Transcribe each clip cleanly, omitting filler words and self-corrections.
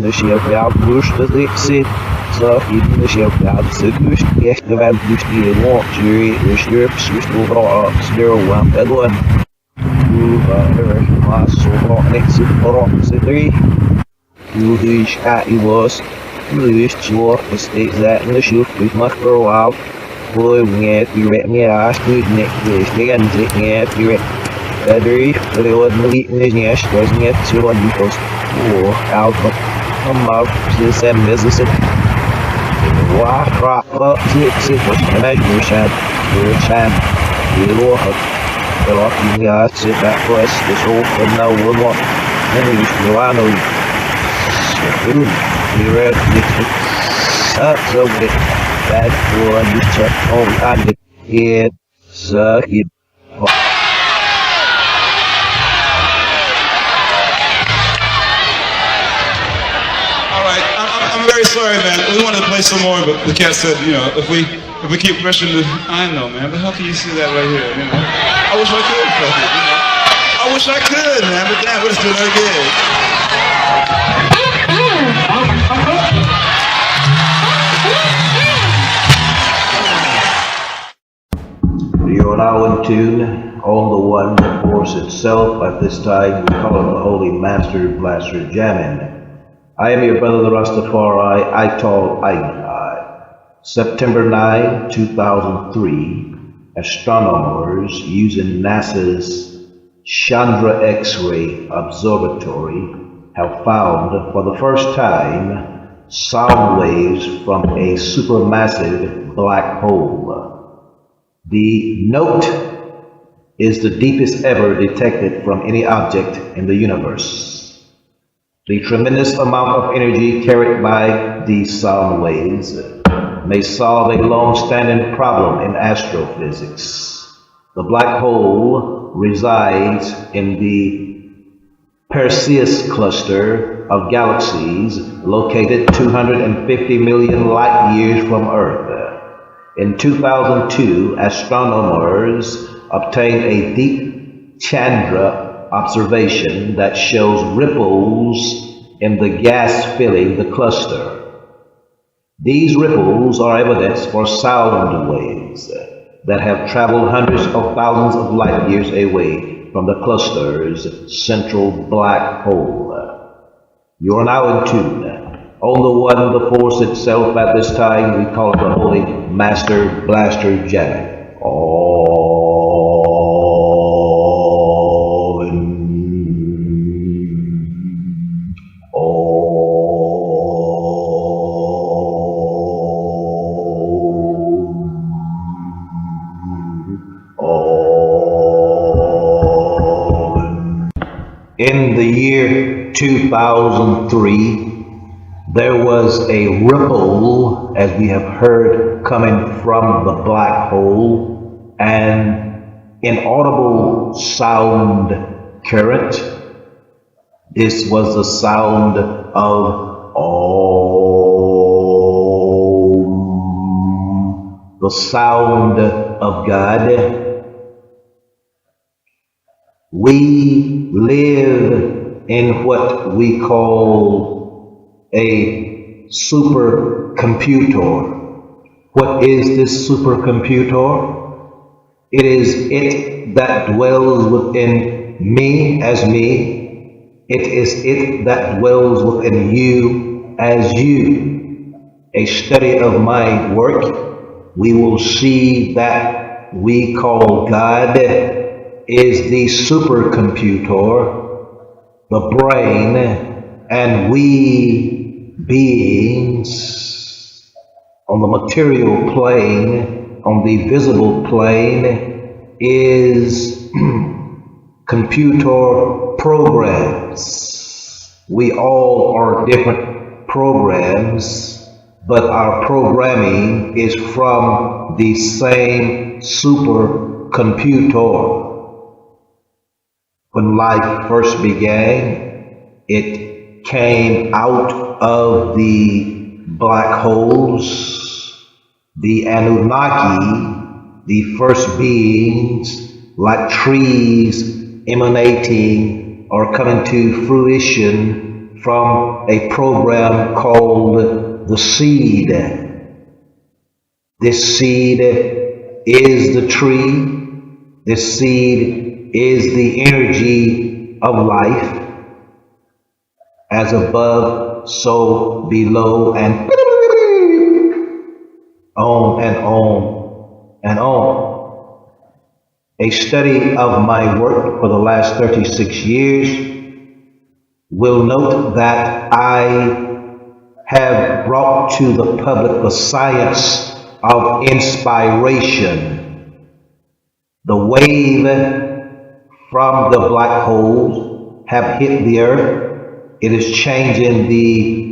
de Chefjaal Bush dat ik zit. Zag in de Chefjaal de Bush, echt de wend Bush die je want, jury, de Sturps, dus overal snel waan pedalen. Maar zo van niks zit 3. Hoe is hij was, hoe is het zo, is dat in de Chef, dus mag er wel. Boy, nghe thì rẻ nghe cứ nhẹ về cái anh chị nghe thì rẻ đấy rồi nó nghĩ nghe rồi nghe chưa anh có áo có không bảo sẽ xem nếu sẽ quá crap up sẽ có cái này vừa sang thì luôn hết rồi thì nghe sẽ đã có số phần nào luôn luôn nên mình nhiều anh rồi thì rẻ so that one you check on it's it Alright, I'm very sorry, man. We wanted to play some more, but the cat said, you know, if we keep pressing the I know, man, but how can you see that right here, you know? I wish I could, you know? I wish I could, man, but damn, let's do that again. You're now in tune on the one that pours itself. At this time we call it the Holy Master Blaster Jamming. I am your brother the Rastafari, I. September 9, 2003, astronomers using NASA's Chandra X-ray Observatory have found for the first time sound waves from a supermassive black hole. The note is the deepest ever detected from any object in the universe. The tremendous amount of energy carried by these sound waves may solve a long-standing problem in astrophysics. The black hole resides in the Perseus cluster of galaxies located 250 million light years from Earth. In 2002, astronomers obtained a deep Chandra observation that shows ripples in the gas filling the cluster. These ripples are evidence for sound waves that have traveled hundreds of thousands of light years away from the cluster's central black hole. You are now in tune on the one, the force itself. At this time we call it the Holy Master Blaster Jamming. In the year 2003, there was a ripple, as we have heard, coming from the black hole, and inaudible sound current. This was the sound of Om, the sound of God. We live in what we call a supercomputer. What is this supercomputer? It is it that dwells within me as me. It is it that dwells within you as you. A study of my work, we will see that we call God is the supercomputer, the brain, and we beings on the material plane, on the visible plane, is computer programs. We all are different programs, but our programming is from the same supercomputer. When life first began, it came out of the black holes, the Anunnaki, the first beings, like trees emanating or coming to fruition from a program called the seed. This seed is the tree. This seed is the energy of life. As above, so below, and on and on and on. A study of my work for the last 36 years will note that I have brought to the public the science of inspiration. The wave from the black holes have hit the earth. It is changing the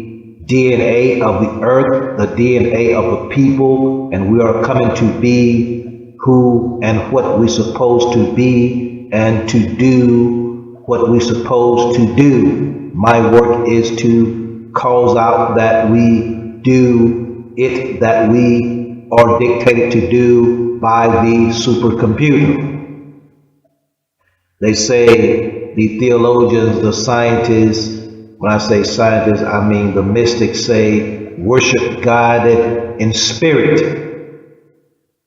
DNA of the earth, the DNA of the people, and we are coming to be who and what we're supposed to be and to do what we're supposed to do. My work is to cause out that we do it that we are dictated to do by the supercomputer. They say, the theologians, the scientists, when I say scientists, I mean the mystics say, worship God in spirit,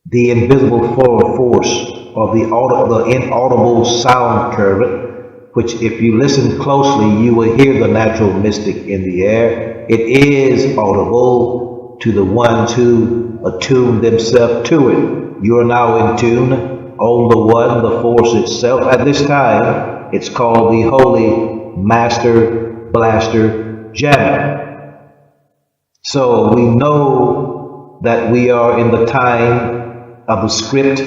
the invisible force, or the inaudible sound current, which if you listen closely, you will hear the natural mystic in the air. It is audible to the ones who attune themselves to it. You are now in tune on the one, the force itself. At this time, it's called the Holy Master Blaster Jammer. So we know that we are in the time of the script.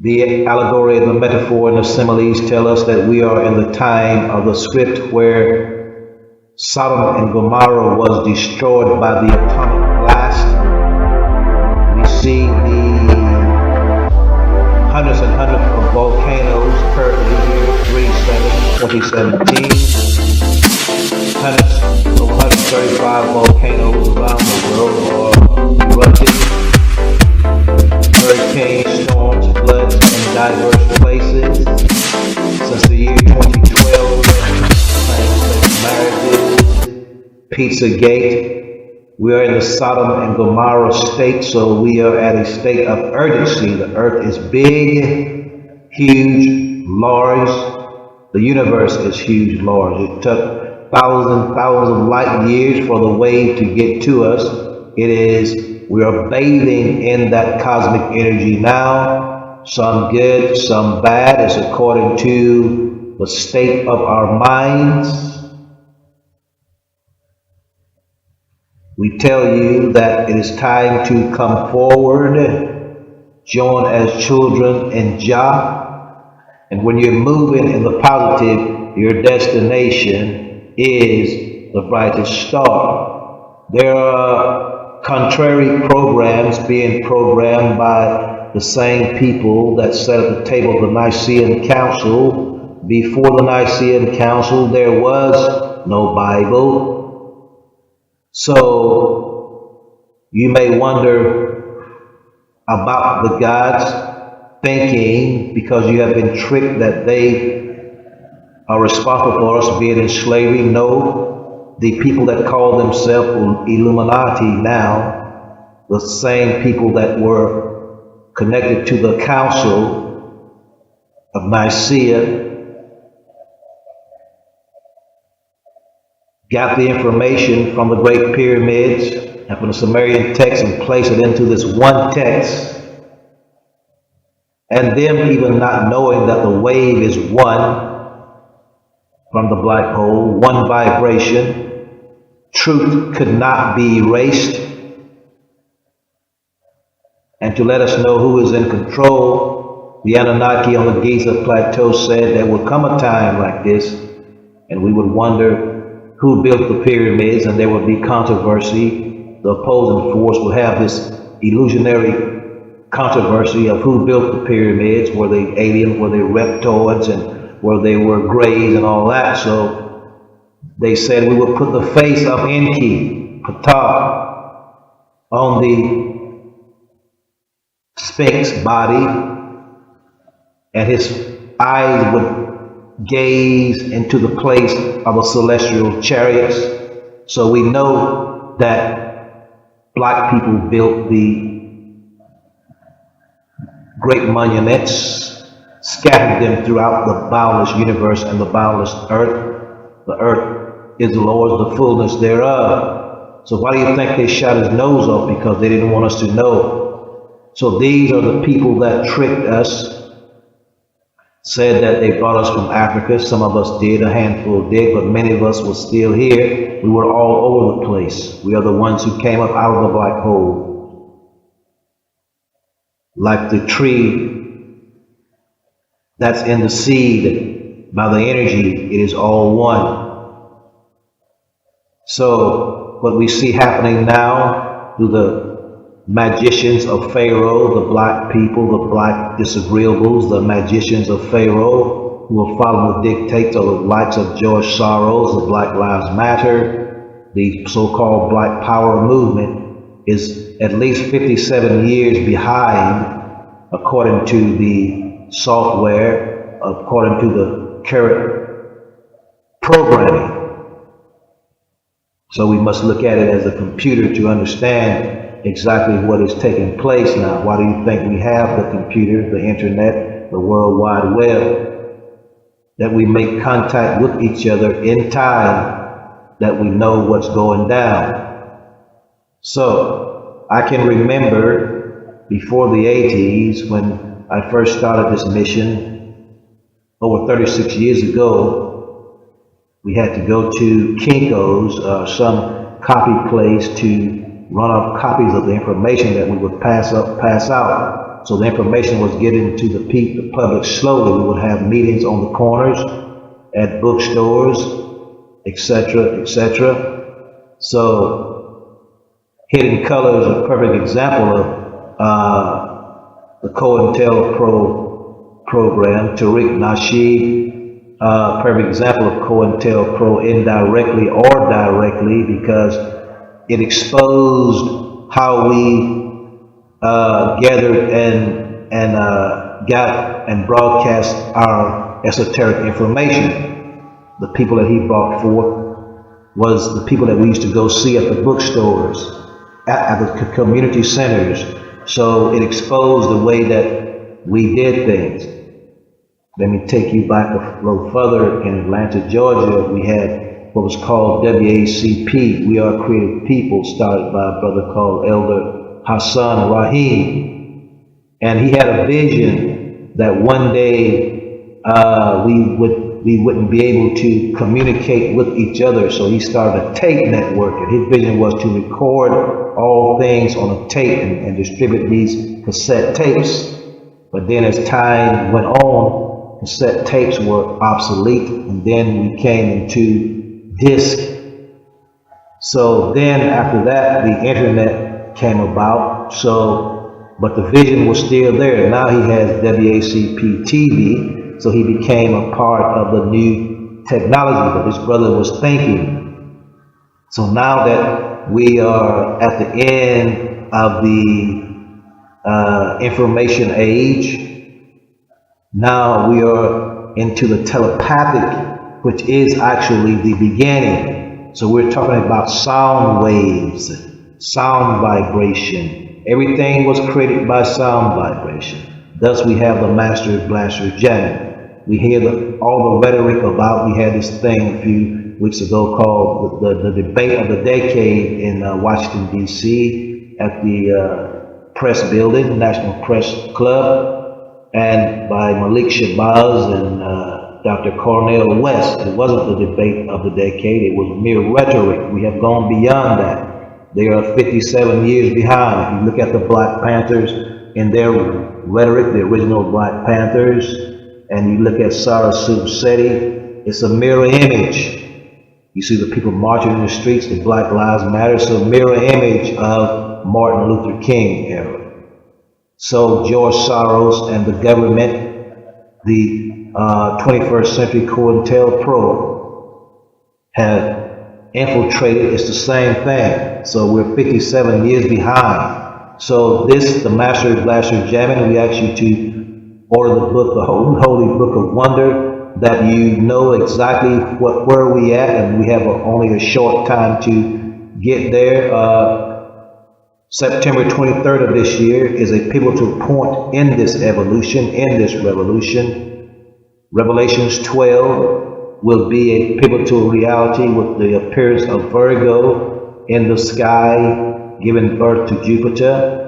The allegory and the metaphor and the similes tell us that we are in the time of the script where Sodom and Gomorrah was destroyed by the atomic blast. We see the hundreds and hundreds of volcanoes currently here, 3/7/2017. Hundreds of 135 volcanoes around the world are erupting. Hurricanes, storms, floods in diverse places. Since the year 2012, marriages, Pizzagate. We are in the Sodom and Gomorrah state, so we are at a state of urgency. The earth is big, huge, large. The universe is huge, large. It took thousands of light years for the wave to get to us. We are bathing in that cosmic energy now. Some good, some bad. It's according to the state of our minds. We tell you that it is time to come forward, join as children in Jah. And when you're moving in the positive, your destination is the brightest star. There are contrary programs being programmed by the same people that sat at the table of the Nicene Council. Before the Nicene Council, there was no Bible. So you may wonder about the gods, thinking because you have been tricked that they are responsible for us being in slavery. No, the people that call themselves Illuminati now, the same people that were connected to the Council of Nicaea, got the information from the Great Pyramids and from the Sumerian text and placed it into this one text. And them even not knowing that the wave is one from the black hole, one vibration. Truth could not be erased. And to let us know who is in control, the Anunnaki on the Giza Plateau said there would come a time like this, and we would wonder who built the pyramids, and there would be controversy. The opposing force would have this illusionary controversy of who built the pyramids. Were they aliens? Were they reptoids? And where they were grays and all that. So they said we would put the face of Enki, Ptah, on the Sphinx body, and his eyes would gaze into the place of the celestial chariots. So we know that black people built the great monuments, scattered them throughout the boundless universe and the boundless earth. The earth is the Lord's, the fullness thereof. So why do you think they shot his nose off? Because they didn't want us to know. So these are the people that tricked us, said that they brought us from Africa. Some of us did, a handful did, but many of us were still here. We were all over the place. We are the ones who came up out of the black hole. Like the tree that's in the seed, by the energy, it is all one. So what we see happening now through the magicians of Pharaoh, the black people, the black disagreeables, the magicians of Pharaoh, who are following the dictates of the likes of George Soros, the Black Lives Matter, the so-called Black Power movement, is at least 57 years behind, according to the software, according to the current programming. So we must look at it as a computer to understand exactly what is taking place now. Why do you think we have the computer, the internet, the World Wide Web? That we make contact with each other in time, that we know what's going down. So I can remember before the 80s, when I first started this mission over 36 years ago, we had to go to Kinko's, some copy place, to run up copies of the information that we would pass out. So the information was getting to the public slowly. We would have meetings on the corners, at bookstores, etc., etc. So Hidden Color is a perfect example of the COINTELPRO program. Tariq Nasheed, perfect example of COINTELPRO, indirectly or directly, because it exposed how we gathered and got and broadcast our esoteric information. The people that he brought forth was the people that we used to go see at the bookstores, at the community centers. So it exposed the way that we did things. Let me take you back a little further. In Atlanta, Georgia, we had what was called WACP, We Are Creative People, started by a brother called Elder Hassan Rahim. And he had a vision that one day we wouldn't be able to communicate with each other. So he started a tape network, and his vision was to record all things on a tape and distribute these cassette tapes. But then as time went on, cassette tapes were obsolete, and then we came into disc. So then after that, the internet came about. So, but the vision was still there. Now he has WACP TV, so he became a part of the new technology that this brother was thinking. So now that we are at the end of the information age, now we are into the telepathic, which is actually the beginning. So we're talking about sound waves, sound vibration. Everything was created by sound vibration. Thus we have the Master Blaster jamming. We hear all the rhetoric about, we had this thing a few weeks ago called the debate of the decade in Washington, D.C. at the press building, National Press Club, and by Malik Shabazz and Dr. Cornel West. It wasn't the debate of the decade, it was mere rhetoric. We have gone beyond that. They are 57 years behind. If you look at the Black Panthers in their rhetoric, the original Black Panthers, and you look at Sarah Sue Seti, it's a mirror image. You see the people marching in the streets, the Black Lives Matter, it's a mirror image of Martin Luther King era. So George Soros and the government, the 21st century COINTELPRO have infiltrated. It's the same thing. So we're 57 years behind. So this, the Master Blaster jamming, we ask you to order the book, the Holy Book of Wonder, that you know exactly where we at, and we have only a short time to get there. September 23rd of this year is a pivotal point in this evolution, in this revolution. Revelations 12 will be a pivotal reality with the appearance of Virgo in the sky, giving birth to Jupiter.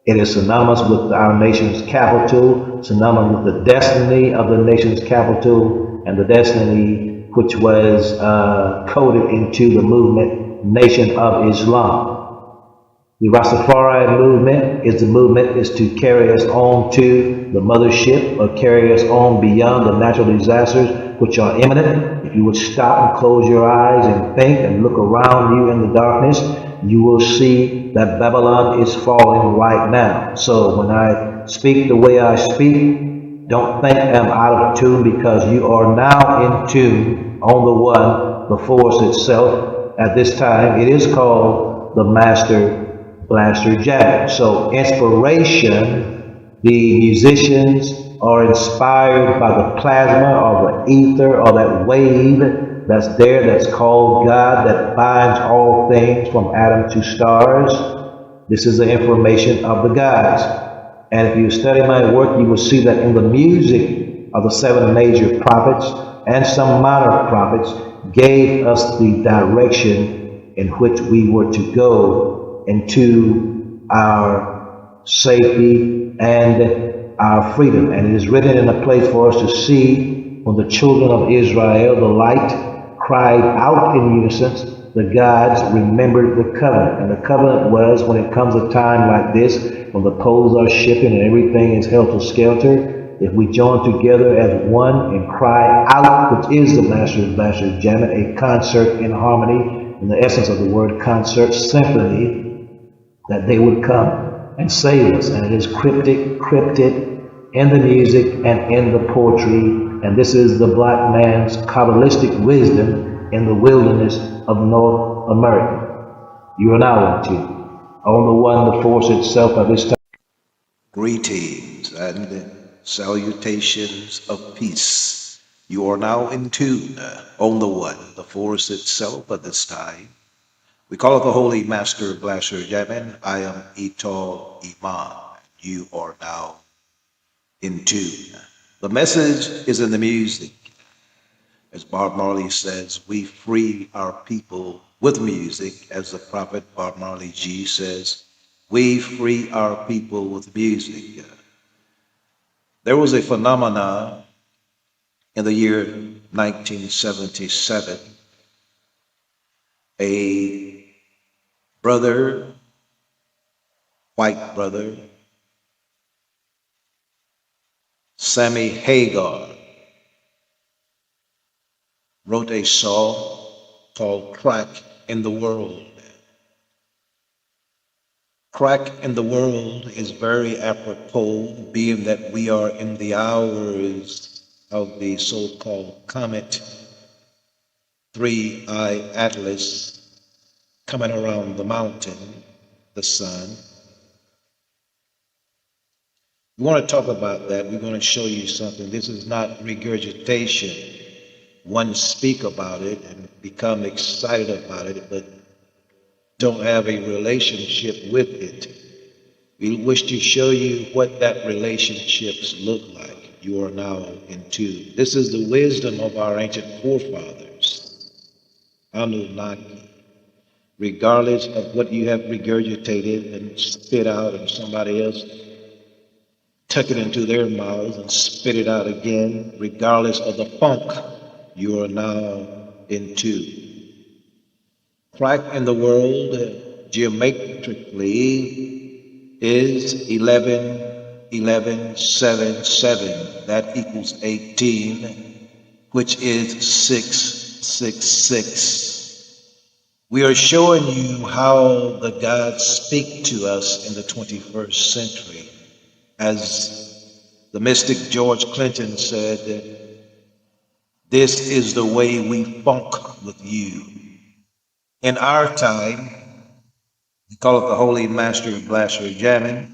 It is synonymous with our nation's capital, synonymous with the destiny of the nation's capital, and the destiny which was coded into the movement Nation of Islam. The Rastafari movement is to carry us on to the mothership, or carry us on beyond the natural disasters which are imminent. If you would stop and close your eyes and think and look around you in the darkness, you will see that Babylon is falling right now. So when I speak the way I speak, don't think I'm out of tune, because you are now in tune on the one, the force itself. At this time, it is called the Master Blaster Jamming. So inspiration, the musicians are inspired by the plasma or the ether or that wave that's there, that's called God, that binds all things from atom to stars. This is the information of the gods. And if you study my work, you will see that in the music of the seven major prophets and some minor prophets gave us the direction in which we were to go into our safety and our freedom. And it is written in a place for us to see when the children of Israel, the light, cried out in unison, the gods remembered the covenant. And the covenant was, when it comes a time like this, when the poles are shifting and everything is helter-skelter, if we join together as one and cry out, which is the Master Blaster Jamming, a concert in harmony, in the essence of the word concert, symphony, that they would come and save us. And it is cryptic in the music and in the poetry. And this is the black man's Kabbalistic wisdom in the wilderness of North America. You are now into on the one, the force itself at this time. Greetings and salutations of peace. You are now in tune on the one, the force itself at this time. We call it the Holy Master Blaster Jamming. I am Ito Iman. You are now in tune. The message is in the music. As Bob Marley says, we free our people with music. As the prophet Bob Marley G says, we free our people with music. There was a phenomenon in the year 1977. A brother, white brother, Sammy Hagar, wrote a song called Crack in the World. Crack in the world is very apropos, being that we are in the hours of the so-called comet 3I Atlas coming around the mountain, the sun. We want to talk about that. We're going to show you something. This is not regurgitation. One speak about it and become excited about it, but don't have a relationship with it. We wish to show you what that relationships look like. You are now in tune. This is the wisdom of our ancient forefathers, Anunnaki. Regardless of what you have regurgitated and spit out, and somebody else tuck it into their mouths and spit it out again, regardless of the funk, you are now in tune. Crack in the world geometrically is 11, 11, 7, 7. That equals 18, which is 6, 6, 6. We are showing you how the gods speak to us in the 21st century. As the mystic George Clinton said, this is the way we funk with you. In our time, we call it the Holy Master Blaster Jamming.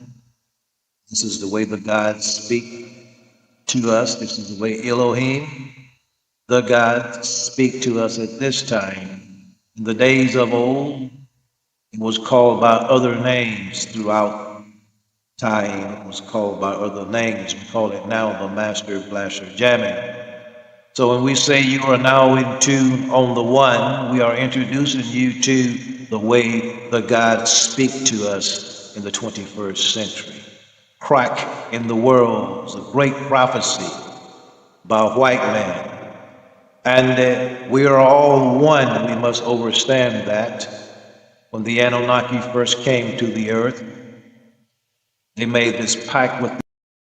This is the way the gods speak. to us. This is the way Elohim, the God, speak to us at this time. In the days of old, it was called by other names throughout time. It was called by other names. We call it now the Master Blaster Jamming. So when we say you are now in tune on the one, we are introducing you to the way the gods speak to us in the 21st century. Crack in the world is a great prophecy by a white man. And we are all one. We must understand that. When the Anunnaki first came to the earth, they made this pact with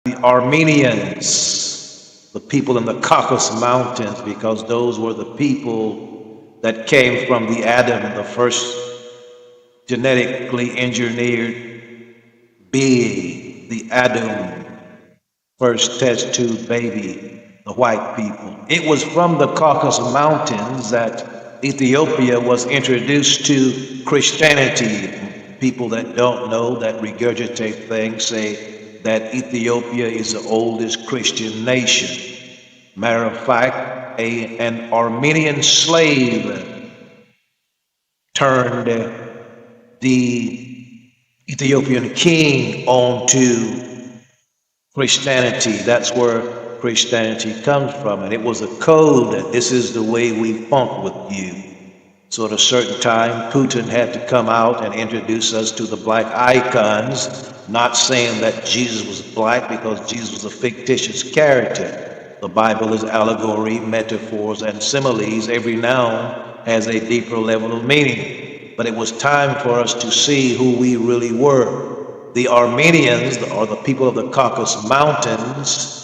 the Armenians, the people in the Caucasus Mountains, because those were the people that came from the Adam, the first genetically engineered being, the Adam, first test tube baby, the white people. It was from the Caucasus Mountains that Ethiopia was introduced to Christianity. People that don't know, that regurgitate things, say that Ethiopia is the oldest Christian nation. Matter of fact, an Armenian slave turned the Ethiopian king onto Christianity. That's where Christianity comes from, and it was a code that this is the way we funk with you. So at a certain time, Putin had to come out and introduce us to the black icons, not saying that Jesus was black, because Jesus was a fictitious character. The Bible is allegory, metaphors, and similes. Every noun has a deeper level of meaning. But it was time for us to see who we really were. The Armenians, or the people of the Caucasus Mountains,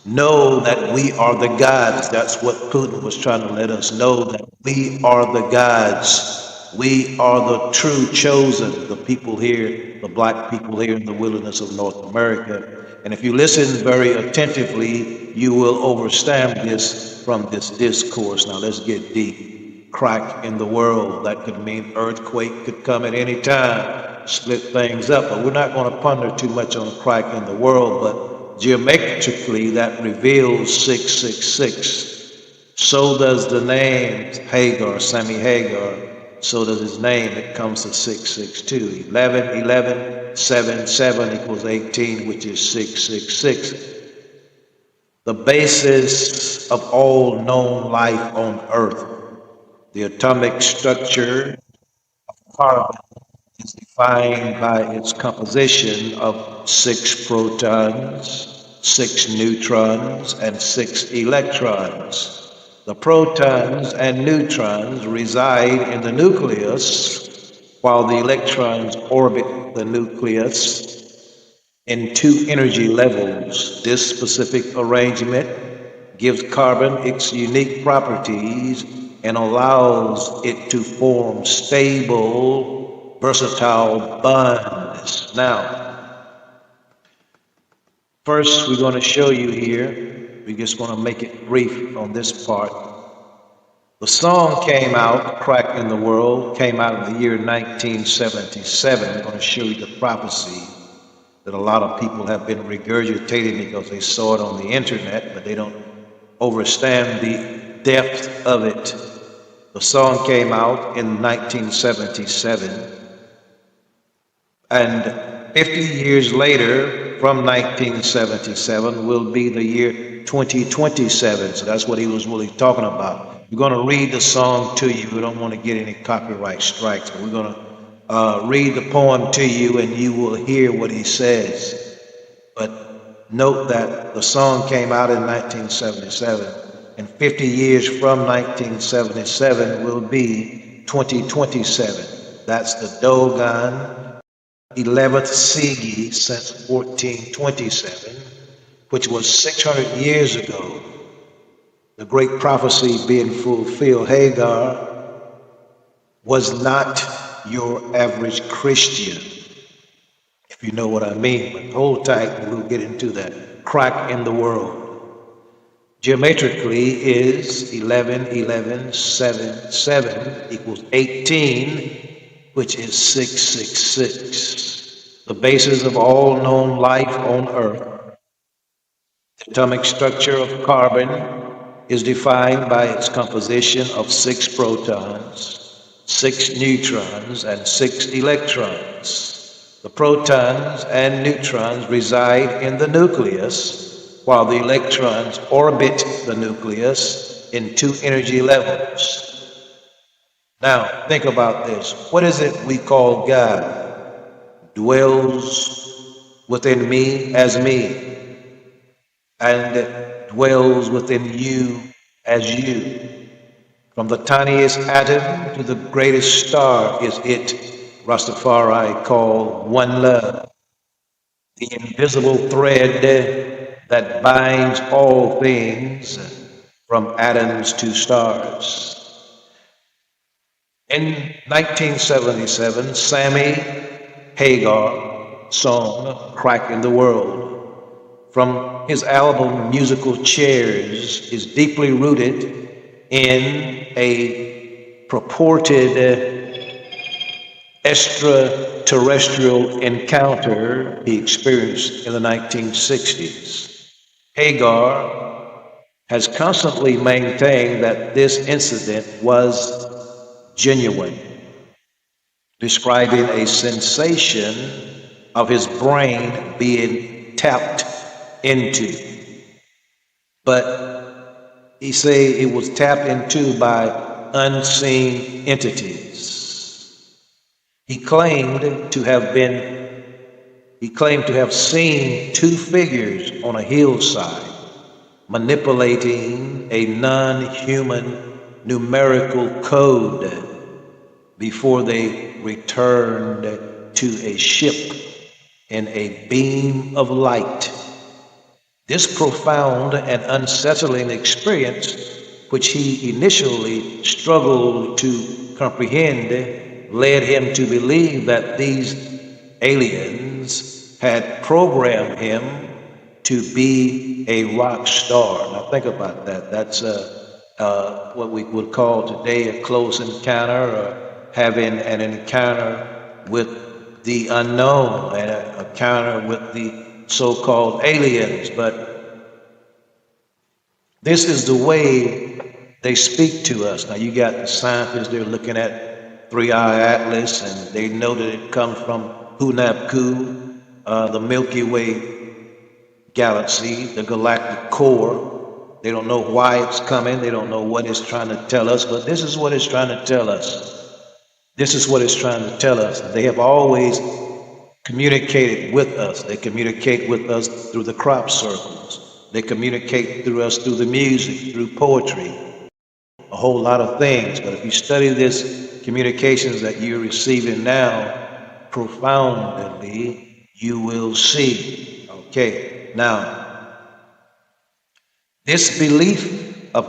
know that we are the gods. That's what Putin was trying to let us know, that we are the gods. We are the true chosen, the people here, the black people here in the wilderness of North America. And if you listen very attentively, you will understand this from this discourse. Now let's get deep. Crack in the world, that could mean earthquake could come at any time, split things up, but we're not going to ponder too much on crack in the world, but geometrically that reveals 666. So does the name Hagar, Sammy Hagar, so does his name. It comes to 662. 11, 11, 7, 7 equals 18, which is 666. The basis of all known life on Earth. The atomic structure of carbon is defined by its composition of 6 protons, 6 neutrons, and 6 electrons. The protons and neutrons reside in the nucleus, while the electrons orbit the nucleus in 2 energy levels. This specific arrangement gives carbon its unique properties and allows it to form stable, versatile bonds. Now, first we're going to show you here, we just want to make it brief on this part. The song came out, Crack in the World, came out in the year 1977. I'm going to show you the prophecy that a lot of people have been regurgitating because they saw it on the internet, but they don't understand the depth of it. The song came out in 1977, and 50 years later, from 1977, will be the year 2027. So that's what he was really talking about. We're going to read the song to you. We don't want to get any copyright strikes, but we're going to read the poem to you, and you will hear what he says. But note that the song came out in 1977. And 50 years from 1977 will be 2027. That's the Dogon 11th sigi since 1427, which was 600 years ago. The great prophecy being fulfilled. Hagar was not your average Christian, if you know what I mean. But hold tight, we'll get into that. Crack in the world. Geometrically is 11, 11, 7, 7 equals 18, which is 666. The basis of all known life on Earth. The atomic structure of carbon is defined by its composition of 6 protons, 6 neutrons, and 6 electrons. The protons and neutrons reside in the nucleus, while the electrons orbit the nucleus in 2 energy levels. Now, think about this. What is it we call God? Dwells within me as me, and dwells within you as you. From the tiniest atom to the greatest star is it, Rastafari call one love, the invisible thread that binds all things from atoms to stars. In 1977, Sammy Hagar song Crack in the World from his album Musical Chairs is deeply rooted in a purported extraterrestrial encounter he experienced in the 1960s. Hagar has constantly maintained that this incident was genuine, describing a sensation of his brain being tapped into. But he say it was tapped into by unseen entities. He claimed to have seen 2 figures on a hillside manipulating a non-human numerical code before they returned to a ship in a beam of light. This profound and unsettling experience, which he initially struggled to comprehend, led him to believe that these aliens had programmed him to be a rock star. Now think about that. That's what we would call today a close encounter, or having an encounter with the unknown, and an encounter with the so-called aliens. But this is the way they speak to us. Now you got the scientists, they're looking at 3-eye atlas, and they know that it comes from Hunapku, the Milky Way galaxy, the galactic core. They don't know why it's coming, they don't know what it's trying to tell us, but this is what it's trying to tell us. This is what it's trying to tell us. They have always communicated with us. They communicate with us through the crop circles. They communicate through us through the music, through poetry, a whole lot of things. But if you study this communications that you're receiving now profoundly, you will see. Okay, now, this belief of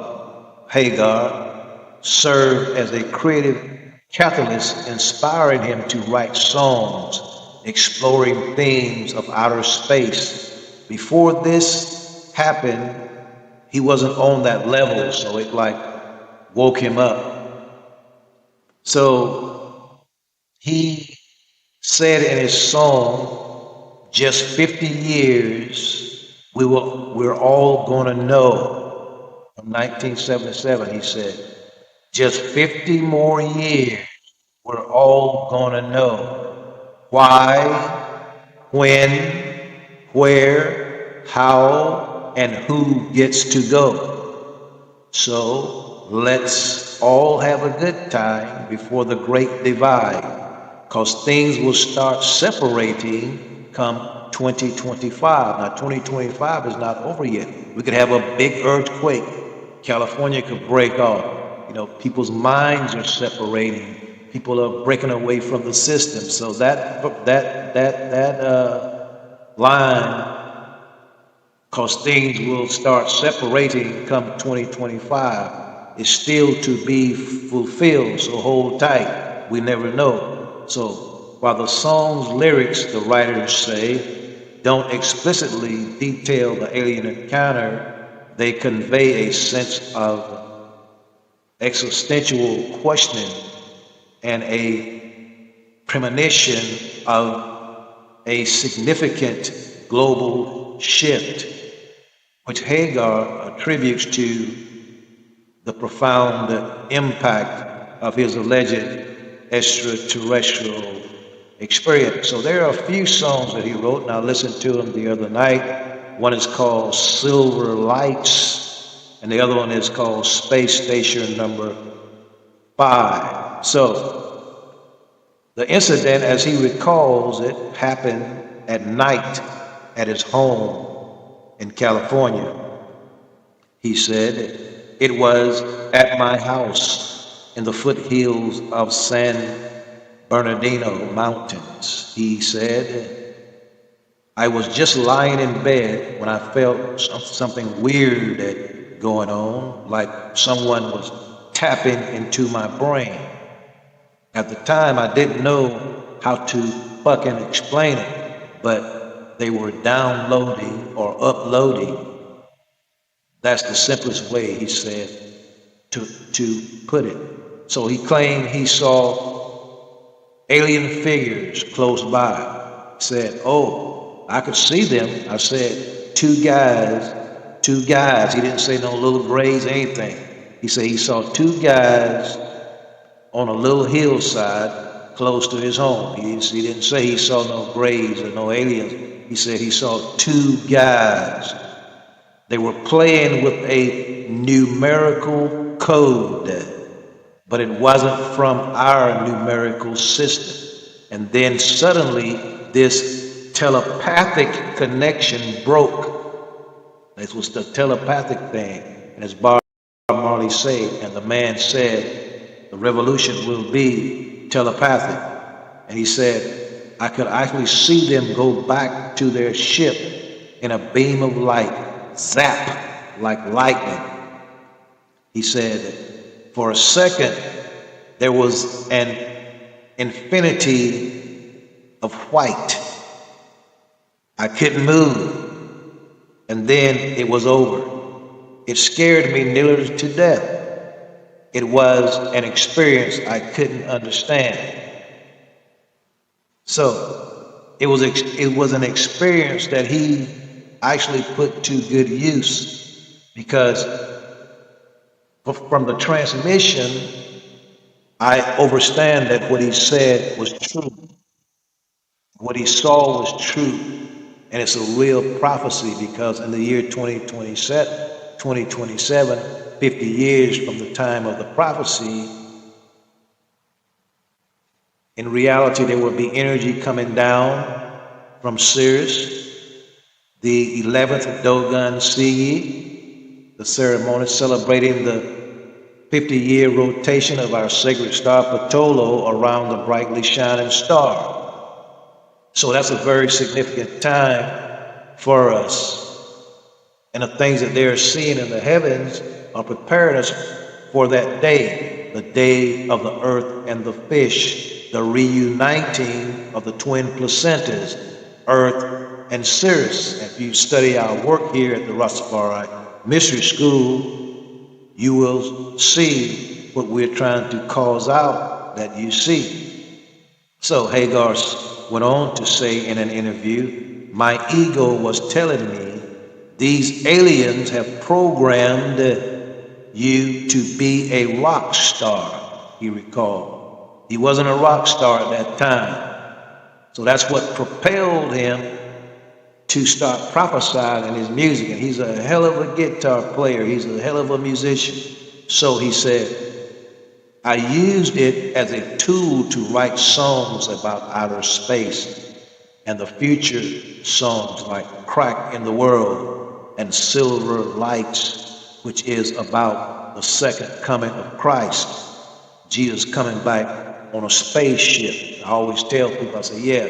Hagar served as a creative catalyst, inspiring him to write songs exploring themes of outer space. Before this happened, he wasn't on that level, so it like woke him up. So he said in his song, just 50 years, we're all gonna know. From 1977, he said, just 50 more years, we're all gonna know. Why, when, where, how, and who gets to go. So let's all have a good time before the great divide, because things will start separating come 2025. Now 2025 is not over yet. We could have a big earthquake. California could break off. People's minds are separating. People are breaking away from the system. So that line, because things will start separating come 2025, is still to be fulfilled. So hold tight. We never know. So while the song's lyrics, the writers say, don't explicitly detail the alien encounter, they convey a sense of existential questioning and a premonition of a significant global shift. which Hagar attributes to the profound impact of his alleged extraterrestrial experience. So there are a few songs that he wrote, and I listened to them the other night. One is called Silver Lights, and the other one is called Space Station Number 5. So the incident, as he recalls it, happened at night at his home in California. He said, "It was at my house in the foothills of San Bernardino Mountains." He said, "I was just lying in bed when I felt something weird going on, like someone was tapping into my brain. At the time, I didn't know how to fucking explain it, but they were downloading or uploading. That's the simplest way," he said, to put it. So he claimed he saw alien figures close by. He said, "Oh, I could see them." I said, two guys. He didn't say no little grays or anything. He said he saw two guys on a little hillside close to his home. He didn't say he saw no grays or no aliens. He said he saw two guys. They were playing with a numerical code, but it wasn't from our numerical system. And then suddenly this telepathic connection broke. This was the telepathic thing. And as Bob Marley said, and the man said, the revolution will be telepathic. And he said, I could actually see them go back to their ship in a beam of light, zap, like lightning. He said, for a second, there was an infinity of white. I couldn't move. And then it was over. It scared me nearly to death. It was an experience I couldn't understand. So it was an experience that he actually put to good use, because from the transmission, I understand that what he said was true. What he saw was true, and it's a real prophecy, because in the year 2027, 50 years from the time of the prophecy, in reality, there will be energy coming down from Sirius, the 11th Dogon sigi, the ceremony celebrating the 50-year rotation of our sacred star Patolo around the brightly shining star. So that's a very significant time for us. And the things that they're seeing in the heavens are preparing us for that day, the day of the earth and the fish, the reuniting of the twin placentas, Earth and Sirius. If you study our work here at the Rastafari Mystery School, you will see what we're trying to cause out that you see. So Hagar went on to say in an interview, my ego was telling me these aliens have programmed you to be a rock star, he recalled. He wasn't a rock star at that time. So that's what propelled him to start prophesying in his music. And he's a hell of a guitar player. He's a hell of a musician. So he said, I used it as a tool to write songs about outer space and the future, songs like Crack in the World and Silver Lights, which is about the second coming of Christ, Jesus coming back on a spaceship. I always tell people, I say, yeah,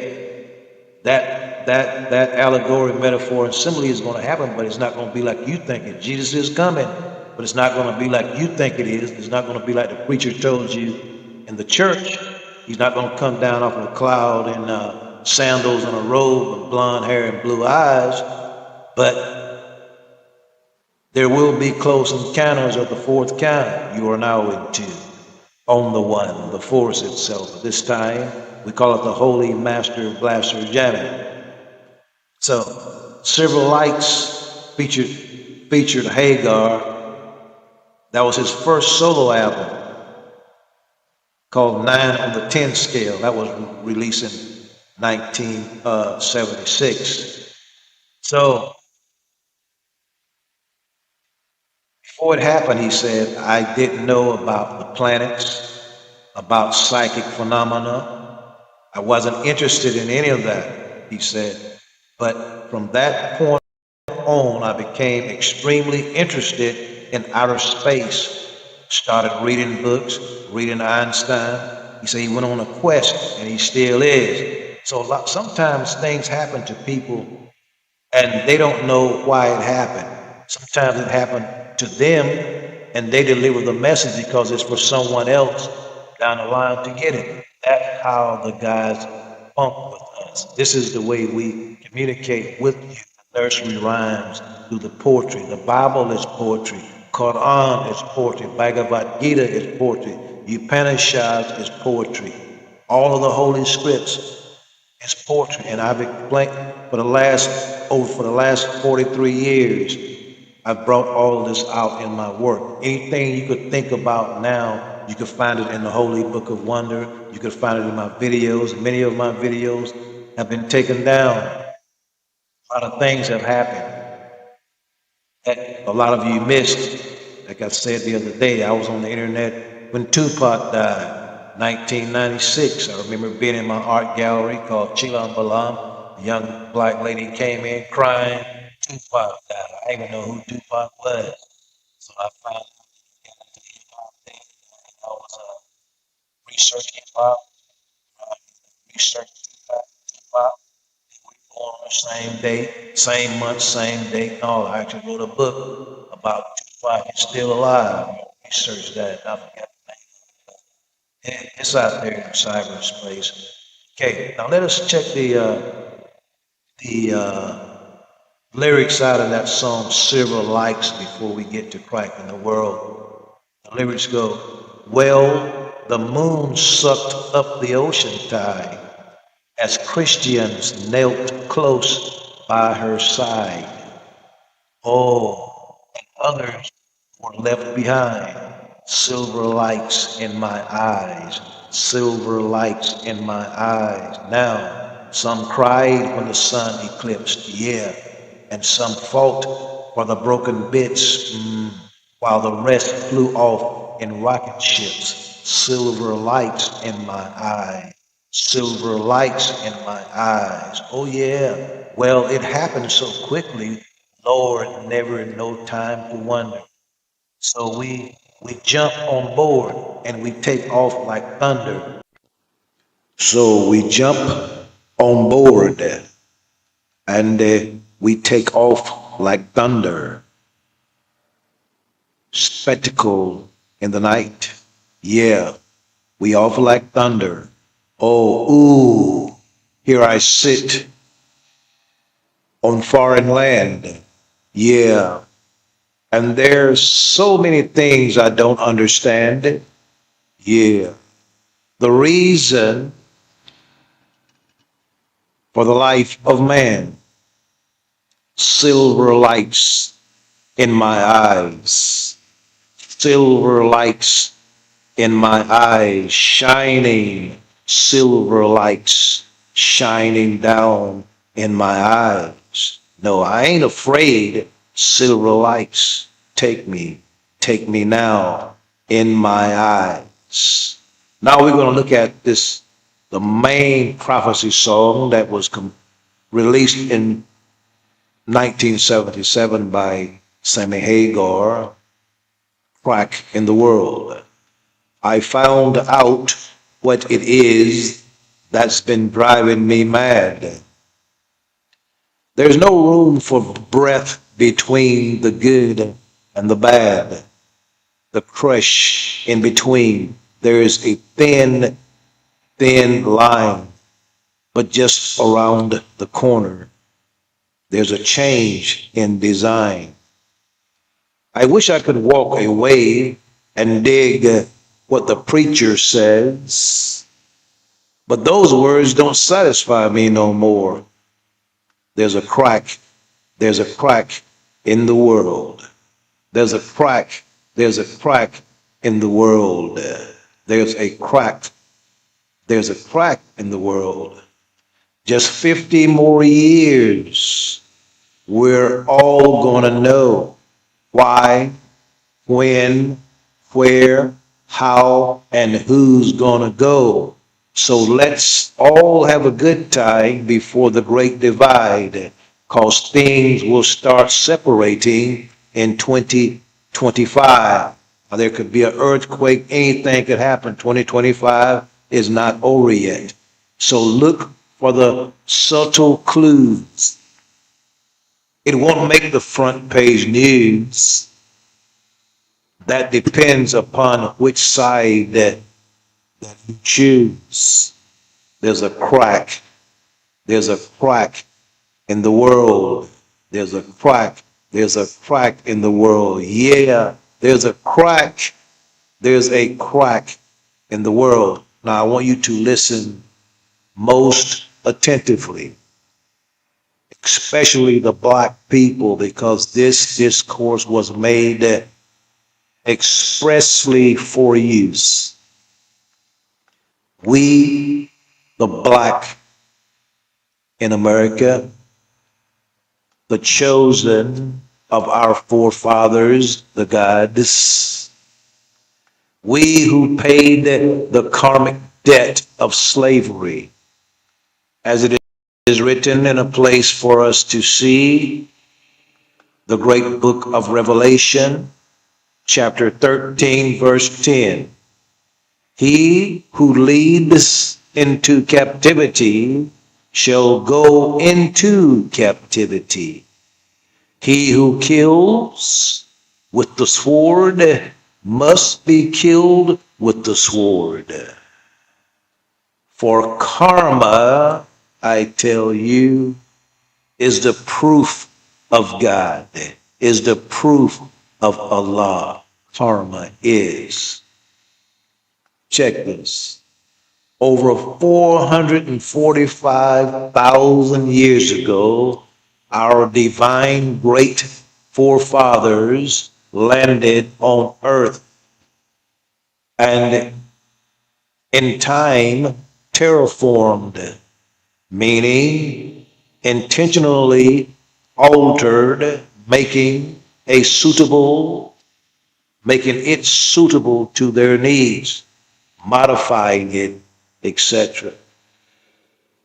that allegory, metaphor, and simile is going to happen, but it's not going to be like you think it. Jesus is coming, but it's not going to be like you think it is. It's not going to be like the preacher told you in the church. He's not going to come down off of a cloud in sandals and a robe with blonde hair and blue eyes, but there will be close encounters of the fourth kind. You are now into on the one, the force itself. This time, we call it the Holy Master Blaster Jamming. So, Silver Lights featured featured Hagar. That was his first solo album called 9 on the 10 scale. That was released in 1976. So before it happened, he said, I didn't know about the planets, about psychic phenomena. I wasn't interested in any of that, he said. But from that point on, I became extremely interested in outer space. Started reading books, reading Einstein. He said he went on a quest, and he still is. So sometimes things happen to people, and they don't know why it happened. Sometimes it happened to them, and they deliver the message because it's for someone else down the line to get it. That's how the guys funk with us. This is the way we communicate with you. Nursery rhymes through the poetry. The Bible is poetry. Quran is poetry. Bhagavad Gita is poetry. Upanishads is poetry. All of the holy scripts is poetry. And I've explained for the last 43 years, I've brought all of this out in my work. Anything you could think about now, you could find it in the Holy Book of Wonder. You could find it in my videos. Many of my videos have been taken down. A lot of things have happened that a lot of you missed. Like I said the other day, I was on the internet when Tupac died, 1996. I remember being in my art gallery called Chilam Balam. A young black lady came in crying, Tupac died. I didn't even know who Tupac was. So I found out the hip hop thing, and I was researching hip hop, researching Tupac. We were born on the same day, same month, same date. No, I actually wrote a book about Tupac is still alive. Research that. I forgot the name. It's out there in cyberspace. Okay, now let us check the lyrics out of that song Silver Likes before we get to cracking the world. The lyrics go, well, the moon sucked up the ocean tide as Christians knelt close by her side. Oh, and others were left behind. Silver lights in my eyes, silver lights in my eyes. Now, some cried when the sun eclipsed, yeah, and some fought for the broken bits, while the rest flew off in rocket ships. Silver lights in my eyes, silver lights in my eyes. Oh yeah, well, it happened so quickly, Lord, never no time to wonder. So we jump on board and we take off like thunder. So we jump on board and we take off like thunder. Spectacle in the night. Yeah, we off like thunder. Oh, ooh, here I sit on foreign land. Yeah, and there's so many things I don't understand. Yeah, the reason for the life of man. Silver lights in my eyes. Silver lights in my eyes, shining. Silver lights shining down in my eyes. No, I ain't afraid. Silver lights, take me now in my eyes. Now we're going to look at this, the main prophecy song that was released in 1977 by Sammy Hagar, Crack in the World. I found out what it is that's been driving me mad. There's no room for breath between the good and the bad. The crush in between. There is a thin line, but just around the corner, there's a change in design. I wish I could walk away and dig what the preacher says, but those words don't satisfy me no more. There's a crack in the world. There's a crack. There's a crack in the world. There's a crack. There's a crack in the world. Just 50 more years, we're all gonna know why, when, where, how, and who's gonna go. So let's all have a good time before the great divide, cause things will start separating in 2025. There could be an earthquake, anything could happen. 2025 is not over yet. So look for the subtle clues. It won't make the front page news. That depends upon which side that you choose. There's a crack. There's a crack in the world. There's a crack. There's a crack in the world. Yeah, there's a crack. There's a crack in the world. Now, I want you to listen most attentively, especially the black people, because this discourse was made expressly for use. We, the black in America, the chosen of our forefathers, the gods, we who paid the karmic debt of slavery, as it is written in a place for us to see, the great book of Revelation, chapter 13, verse 10. He who leads into captivity shall go into captivity. He who kills with the sword must be killed with the sword. For karma, I tell you, is the proof of God, is the proof of Allah. Karma is. Check this. Over 445,000 years ago, our divine great forefathers landed on earth and in time terraformed, meaning intentionally altered, making it suitable to their needs, modifying it, etc.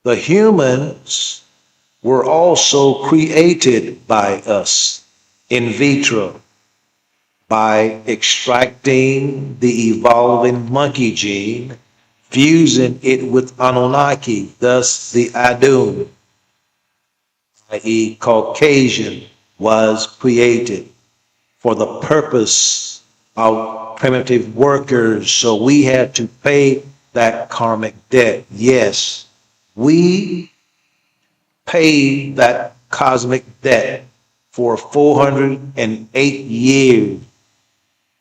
The humans were also created by us in vitro by extracting the evolving monkey gene, fusing it with Anunnaki, thus the Adun, i.e. Caucasian, was created for the purpose of primitive workers. So we had to pay that karmic debt. Yes, we paid that cosmic debt for 408 years,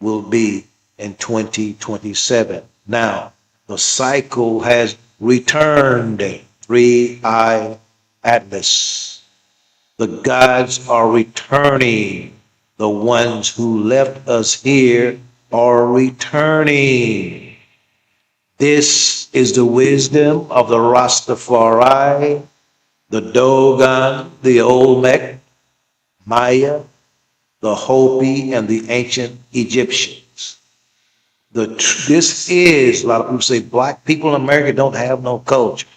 will be in 2027. Now, the cycle has returned. Three-eyed Atlas. The gods are returning. The ones who left us here are returning. This is the wisdom of the Rastafari, the Dogon, the Olmec, Maya, the Hopi, and the ancient Egyptians. This is, a lot of people say black people in America don't have no culture.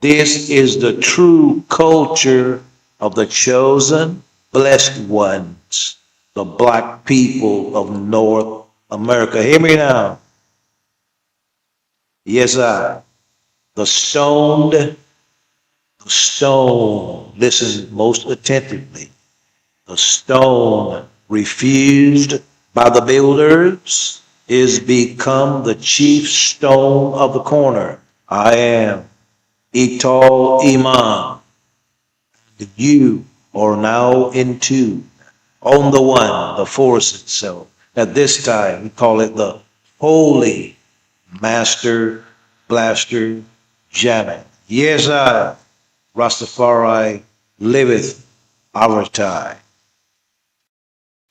This is the true culture of the chosen, blessed ones, the black people of North America. Hear me now. Yes, the stone, listen most attentively. The stone refused by the builders is become the chief stone of the corner. I am Ital Imam. You are now in tune on the one, the force itself. At this time, we call it the Holy Master Blaster Jamming. Yes, Rastafari liveth our time.